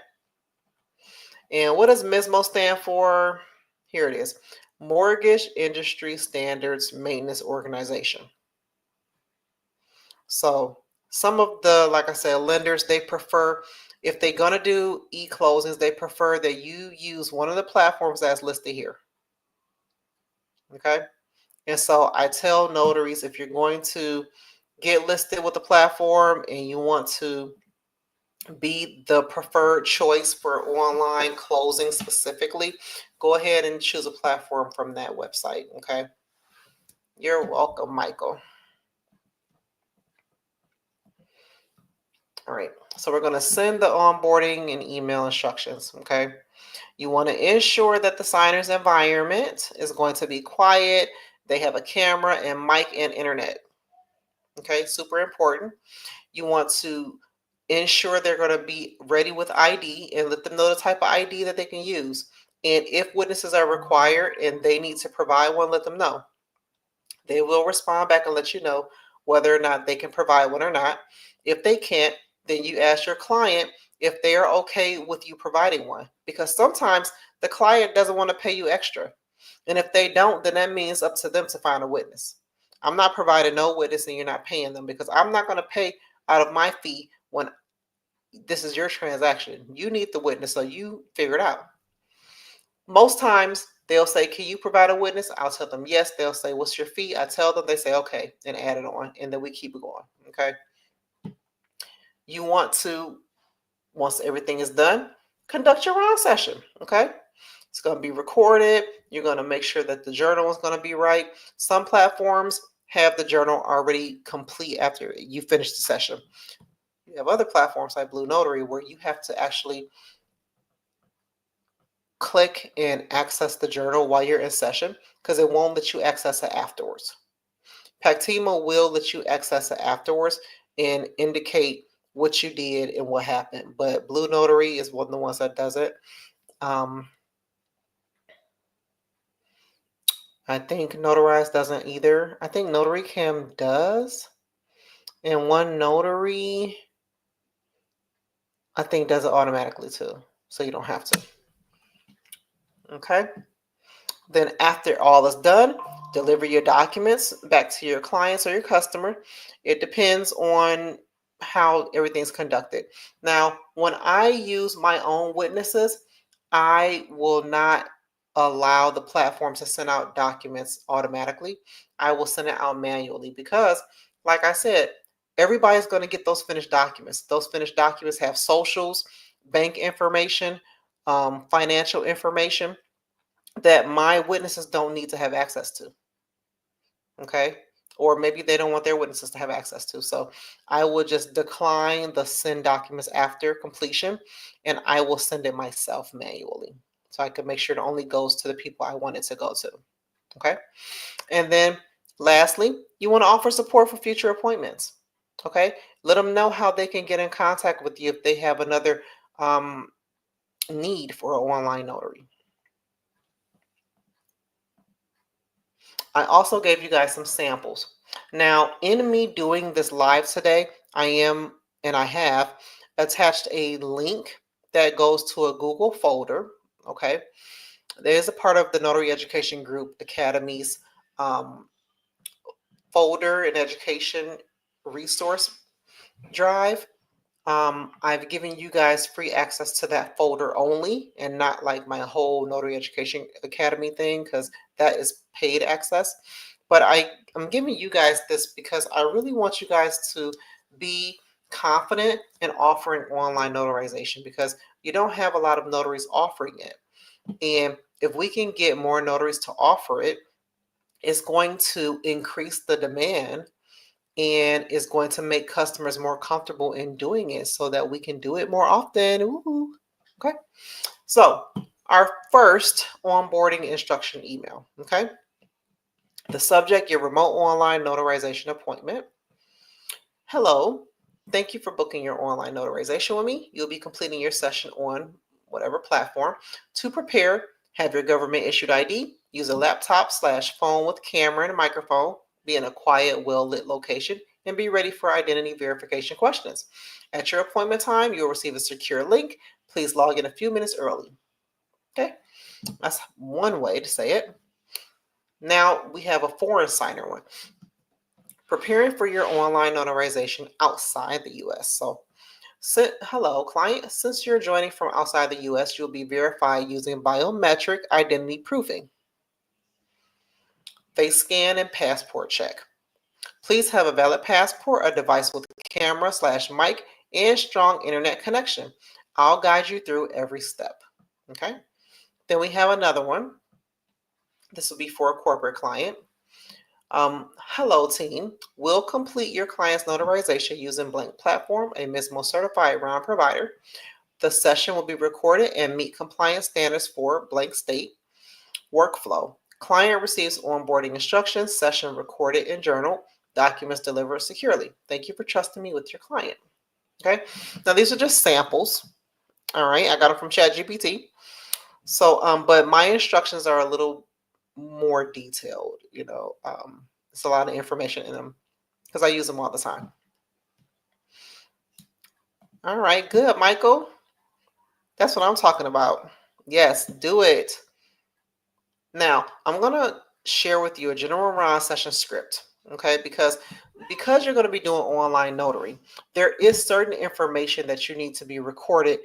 And what does MISMO stand for? Here it is, Mortgage Industry Standards Maintenance Organization. So some of the, like I said, lenders, they prefer, if they're going to do e-closings, they prefer that you use one of the platforms that's listed here. Okay. And so I tell notaries, if you're going to get listed with the platform and you want to be the preferred choice for online closing specifically, go ahead and choose a platform from that website. Okay. You're welcome, Michael. All right, so we're going to send the onboarding and email instructions, okay? You want to ensure that the signer's environment is going to be quiet. They have a camera and mic and internet, okay? Super important. You want to ensure they're going to be ready with ID and let them know the type of ID that they can use. And if witnesses are required and they need to provide one, let them know. They will respond back and let you know whether or not they can provide one or not. If they can't, then you ask your client if they are okay with you providing one. Because sometimes the client doesn't want to pay you extra. And if they don't, then that means up to them to find a witness. I'm not providing no witness and you're not paying them, because I'm not going to pay out of my fee when this is your transaction. You need the witness, so you figure it out. Most times they'll say, can you provide a witness? I'll tell them yes. They'll say, what's your fee? I tell them, they say, okay, and add it on. And then we keep it going. Okay. You want to, once everything is done, conduct your round session. Okay. It's going to be recorded. You're going to make sure that the journal is going to be right. Some platforms have the journal already complete after you finish the session. You have other platforms like Blue Notary where you have to actually click and access the journal while you're in session, because it won't let you access it afterwards. Pactima will let you access it afterwards and indicate what you did and what happened. But Blue Notary is one of the ones that does it. I think Notarize doesn't either. I think NotaryCam does. And OneNotary, I think, does it automatically too. So you don't have to. Okay. Then after all is done, deliver your documents back to your clients or your customer. It depends on how everything's conducted. Now, when I use my own witnesses, I will not allow the platform to send out documents automatically. I will send it out manually because, like I said, everybody's going to get those finished documents. Those finished documents have socials, bank information, financial information that my witnesses don't need to have access to. Okay. Or maybe they don't want their witnesses to have access to. So I will just decline the send documents after completion, and I will send it myself manually. So I can make sure it only goes to the people I want it to go to. Okay. And then lastly, you want to offer support for future appointments. Okay. Let them know how they can get in contact with you if they have another need for an online notary. I also gave you guys some samples. Now, in me doing this live today, I have attached a link that goes to a Google folder. Okay. There's a part of the Notary Education Group Academy's folder and education resource drive. I've given you guys free access to that folder only, and not like my whole Notary Education Academy thing, because that is paid access. But I'm giving you guys this because I really want you guys to be confident in offering online notarization, because you don't have a lot of notaries offering it. And if we can get more notaries to offer it, it's going to increase the demand and is going to make customers more comfortable in doing it so that we can do it more often. Ooh. Okay. So our first onboarding instruction email. Okay. The subject, your remote online notarization appointment. Hello. Thank you for booking your online notarization with me. You'll be completing your session on whatever platform. To prepare, have your government issued ID. Use a laptop/phone with camera and a microphone. Be in a quiet, well-lit location, and be ready for identity verification questions. At your appointment time, you'll receive a secure link. Please log in a few minutes early. Okay, that's one way to say it. Now we have a foreign signer one. Preparing for your online notarization outside the U.S. So, hello, client. Since you're joining from outside the U.S., you'll be verified using biometric identity proofing, face scan, and passport check. Please have a valid passport, a device with camera/mic, and strong internet connection. I'll guide you through every step. Okay. Then we have another one. This will be for a corporate client. Hello, team. We'll complete your client's notarization using Blank Platform, a MISMO-certified RON provider. The session will be recorded and meet compliance standards for Blank State. Workflow. Client receives onboarding instructions, session recorded and journaled, documents delivered securely. Thank you for trusting me with your client. Okay. Now these are just samples. All right. I got them from ChatGPT. So, but my instructions are a little more detailed, it's a lot of information in them because I use them all the time. All right, good, Michael. That's what I'm talking about. Yes, do it. Now, I'm going to share with you a general RON session script, okay? Because you're going to be doing online notary, there is certain information that you need to be recorded,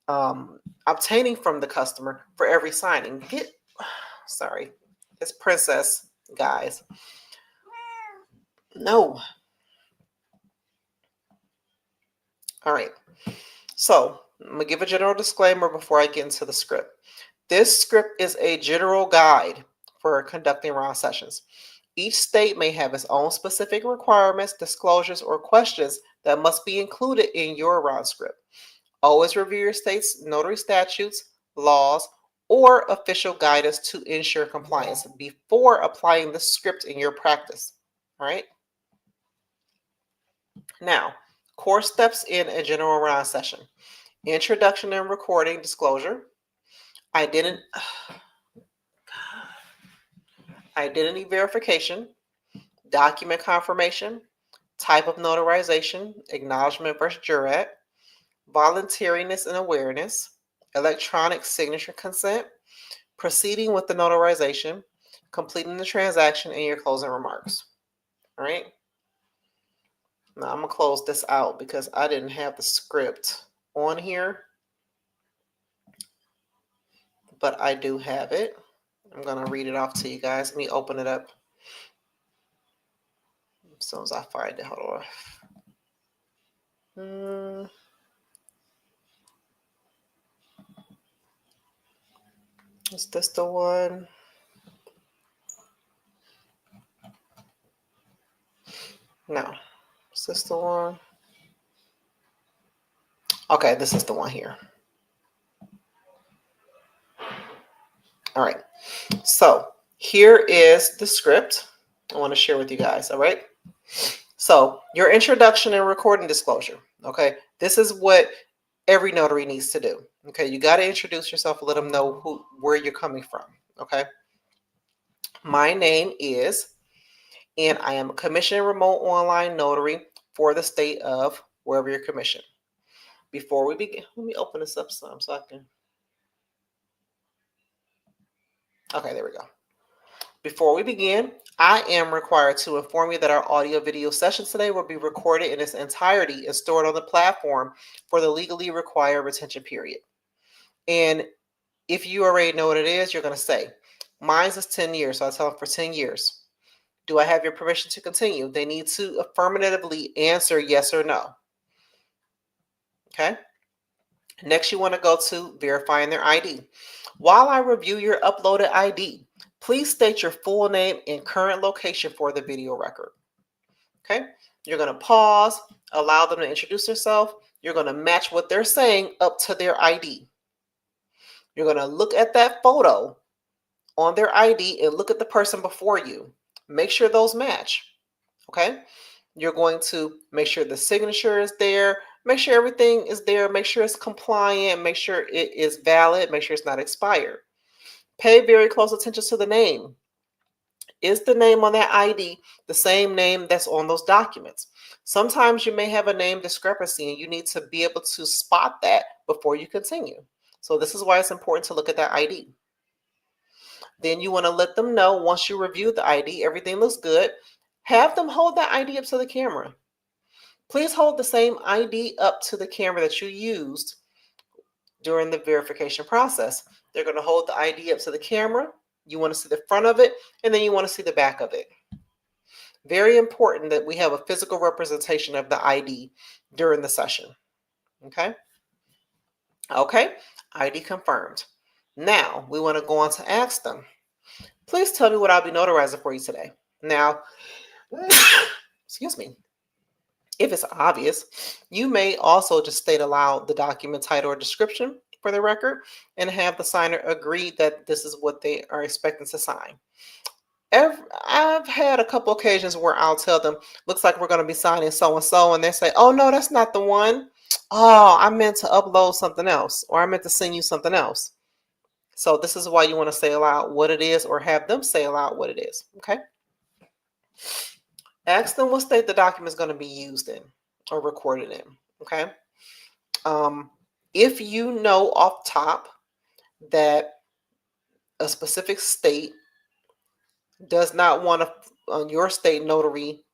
obtaining from the customer for every signing. Sorry, it's Princess, guys. No. All right. So I'm going to give a general disclaimer before I get into the script. This script is a general guide for conducting RON sessions. Each state may have its own specific requirements, disclosures, or questions that must be included in your RON script. Always review your state's notary statutes, laws, or official guidance to ensure compliance before applying the script in your practice. All right. Now, core steps in a general RON session. Introduction and recording disclosure. Identity verification. Document confirmation. Type of notarization. Acknowledgement versus jurat. Voluntariness and awareness. Electronic signature consent. Proceeding with the notarization. Completing the transaction and your closing remarks. All right. Now I'm going to close this out because I didn't have the script on here, but I do have it. I'm going to read it off to you guys. Let me open it up. As soon as I find it, hold on. Is this the one? No. Is this the one? Okay, this is the one here. All right. So here is the script I want to share with you guys. All right. So your introduction and recording disclosure. Okay. This is what every notary needs to do. Okay. You got to introduce yourself, let them know where you're coming from. Okay. My name is, and I am a commissioned remote online notary for the state of wherever you're commissioned. Before we begin, let me open this up some so I can. Okay, there we go. Before we begin, I am required to inform you that our audio video session today will be recorded in its entirety and stored on the platform for the legally required retention period. And if you already know what it is, you're going to say, mine is 10 years, so I tell them for 10 years. Do I have your permission to continue? They need to affirmatively answer yes or no. Okay. Next, you want to go to verifying their ID. While I review your uploaded ID, please state your full name and current location for the video record. Okay. You're going to pause, allow them to introduce themselves. You're going to match what they're saying up to their ID. You're going to look at that photo on their ID and look at the person before you. Make sure those match. Okay. You're going to make sure the signature is there. Make sure everything is there. Make sure it's compliant. Make sure it is valid. Make sure it's not expired. Pay very close attention to the name. Is the name on that ID the same name that's on those documents? Sometimes you may have a name discrepancy and you need to be able to spot that before you continue. So this is why it's important to look at that ID. Then you want to let them know once you review the ID, everything looks good. Have them hold that ID up to the camera. Please hold the same ID up to the camera that you used during the verification process. They're going to hold the ID up to the camera. You want to see the front of it, and then you want to see the back of it. Very important that we have a physical representation of the ID during the session. Okay? Okay, ID confirmed. Now, we want to go on to ask them. Please tell me what I'll be notarizing for you today. Now, excuse me, if it's obvious, you may also just state aloud the document title or description for the record and have the signer agree that this is what they are expecting to sign. I've had a couple occasions where I'll tell them, looks like we're going to be signing so and so, and they say, oh no, that's not the one. Oh, I meant to upload something else, or I meant to send you something else. So this is why you want to say aloud what it is, or have them say aloud what it is. Okay. Ask them what state the document is going to be used in or recorded in. Okay. If you know off top that a specific state does not want your state notary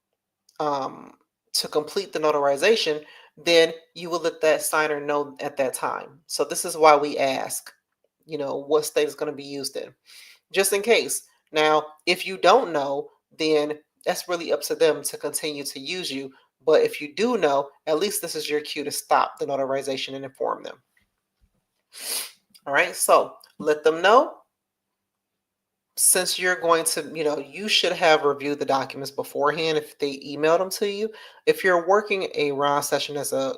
to complete the notarization, then you will let that signer know at that time. So this is why we ask, what state is going to be used in, just in case. Now, if you don't know, then that's really up to them to continue to use you. But if you do know, at least this is your cue to stop the notarization and inform them. All right, so let them know. Since you're going to, you should have reviewed the documents beforehand if they emailed them to you. If you're working a RON session as a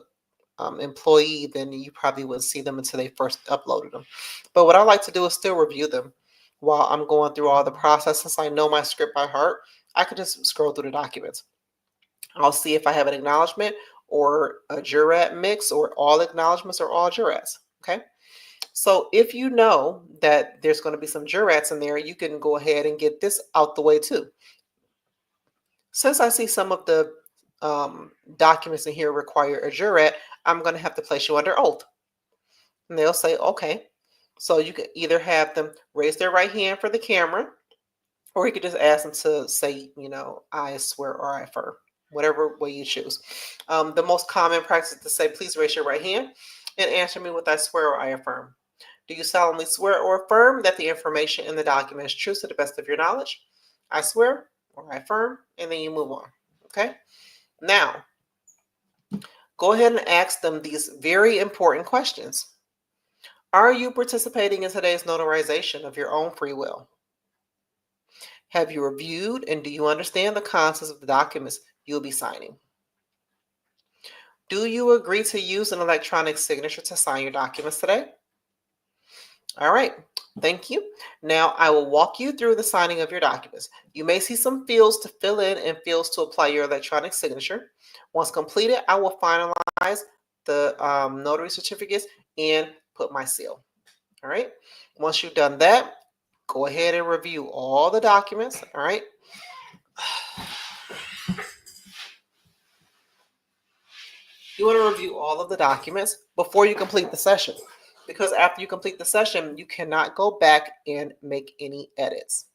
employee, then you probably wouldn't see them until they first uploaded them. But what I like to do is still review them while I'm going through all the process. Since I know my script by heart, I could just scroll through the documents. I'll see if I have an acknowledgement or a jurat mix, or all acknowledgments or all jurats. Okay. So if you know that there's going to be some jurats in there, you can go ahead and get this out the way too. Since I see some of the documents in here require a jurat, I'm going to have to place you under oath. And they'll say, okay. So you can either have them raise their right hand for the camera, or you could just ask them to say, I swear or I affirm, whatever way you choose. The most common practice is to say, please raise your right hand and answer me with I swear or I affirm. Do you solemnly swear or affirm that the information in the document is true to the best of your knowledge? I swear or I affirm, and then you move on. Okay? Now, go ahead and ask them these very important questions. Are you participating in today's notarization of your own free will? Have you reviewed and do you understand the contents of the documents you'll be signing? Do you agree to use an electronic signature to sign your documents today? All right, thank you. Now I will walk you through the signing of your documents. You may see some fields to fill in and fields to apply your electronic signature. Once completed, I will finalize the notary certificates and put my seal. All right, once you've done that, go ahead and review all the documents. All right. You want to review all of the documents before you complete the session, because after you complete the session, you cannot go back and make any edits.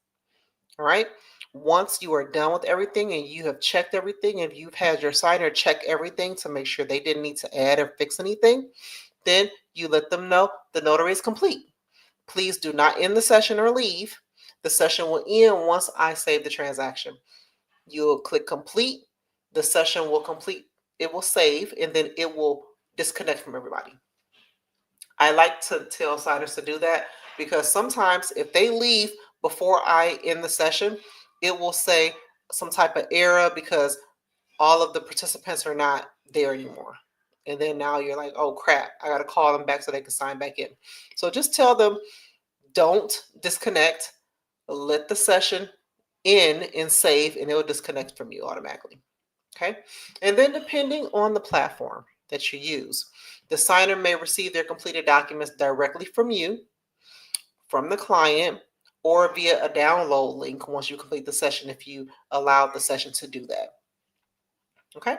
All right. Once you are done with everything and you have checked everything, and you've had your signer check everything to make sure they didn't need to add or fix anything, then you let them know the notary is complete. Please do not end the session or leave. The session will end once I save the transaction. You'll click complete. The session will complete. It will save, and then it will disconnect from everybody. I like to tell signers to do that because sometimes if they leave before I end the session, it will say some type of error because all of the participants are not there anymore. And then now you're like, oh crap, I got to call them back so they can sign back in. So just tell them, don't disconnect, let the session end and save, and it will disconnect from you automatically. Okay. And then depending on the platform that you use, the signer may receive their completed documents directly from you, from the client, or via a download link once you complete the session, if you allow the session to do that. Okay.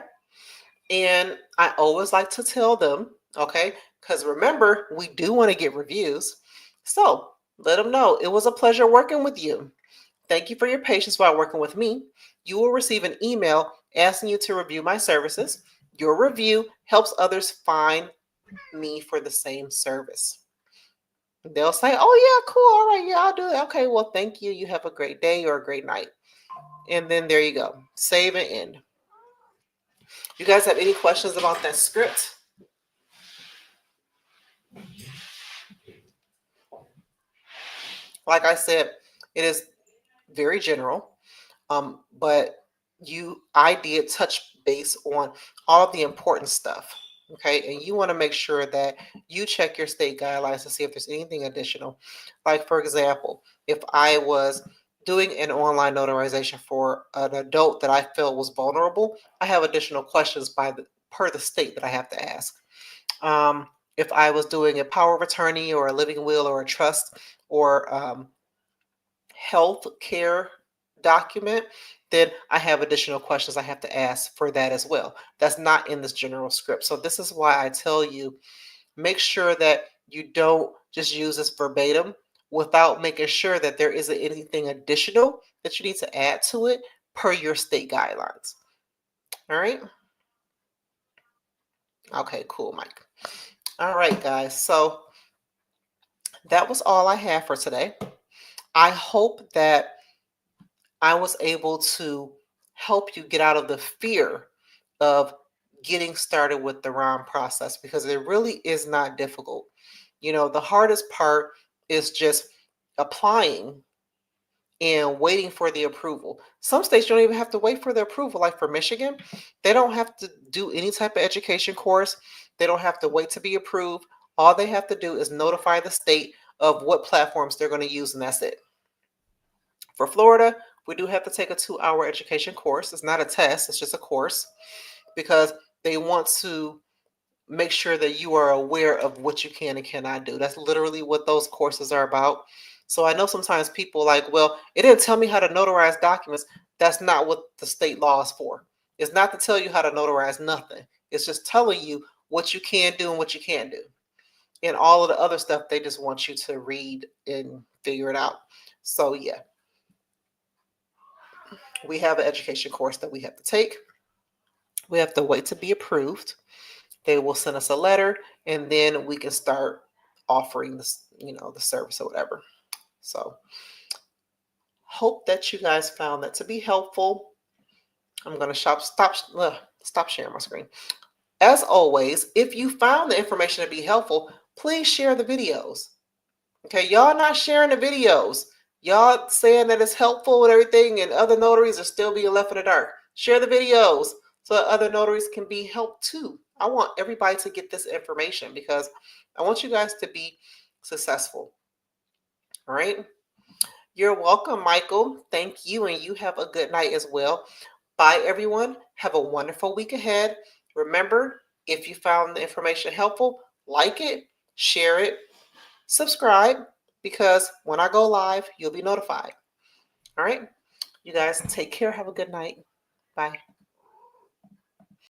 And I always like to tell them, okay, because remember, we do want to get reviews. So let them know it was a pleasure working with you. Thank you for your patience while working with me. You will receive an email asking you to review my services. Your review helps others find me for the same service. They'll say, oh, yeah, cool. All right. Yeah, I'll do it. Okay. Well, thank you. You have a great day or a great night. And then there you go. Save and end. You guys have any questions about that script? Like I said, it is very general. But I did touch base on all of the important stuff. Okay, and you want to make sure that you check your state guidelines to see if there's anything additional. Like, for example, if I was doing an online notarization for an adult that I felt was vulnerable, I have additional questions per the state that I have to ask. If I was doing a power of attorney or a living will or a trust or health care document, then I have additional questions I have to ask for that as well. That's not in this general script. So this is why I tell you, make sure that you don't just use this verbatim without making sure that there isn't anything additional that you need to add to it per your state guidelines. All right. Okay, cool, Mike. All right, guys. So that was all I have for today. I hope that I was able to help you get out of the fear of getting started with the ROM process, because it really is not difficult. The hardest part is just applying and waiting for the approval. Some states don't even have to wait for the approval. Like for Michigan, they don't have to do any type of education course. They don't have to wait to be approved. All they have to do is notify the state of what platforms they're going to use, and that's it. For Florida, we do have to take a 2-hour education course. It's not a test, it's just a course, because they want to make sure that you are aware of what you can and cannot do. That's literally what those courses are about. So I know sometimes people like, well, it didn't tell me how to notarize documents. That's not what the state law is for. It's not to tell you how to notarize nothing. It's just telling you what you can do and what you can't do. And all of the other stuff, they just want you to read and figure it out. So yeah, we have an education course that we have to take. We have to wait to be approved. They will send us a letter, and then we can start offering this, the service or whatever. So hope that you guys found that to be helpful. I'm going to stop sharing my screen. As always, if you found the information to be helpful, please share the videos. Okay, y'all not sharing the videos. Y'all saying that it's helpful and everything, and other notaries are still being left in the dark. Share the videos so that other notaries can be helped too. I want everybody to get this information because I want you guys to be successful. All right. You're welcome, Michael. Thank you, and you have a good night as well. Bye, everyone. Have a wonderful week ahead. Remember, if you found the information helpful, like it, share it, subscribe, because when I go live, you'll be notified. All right. You guys take care. Have a good night. Bye.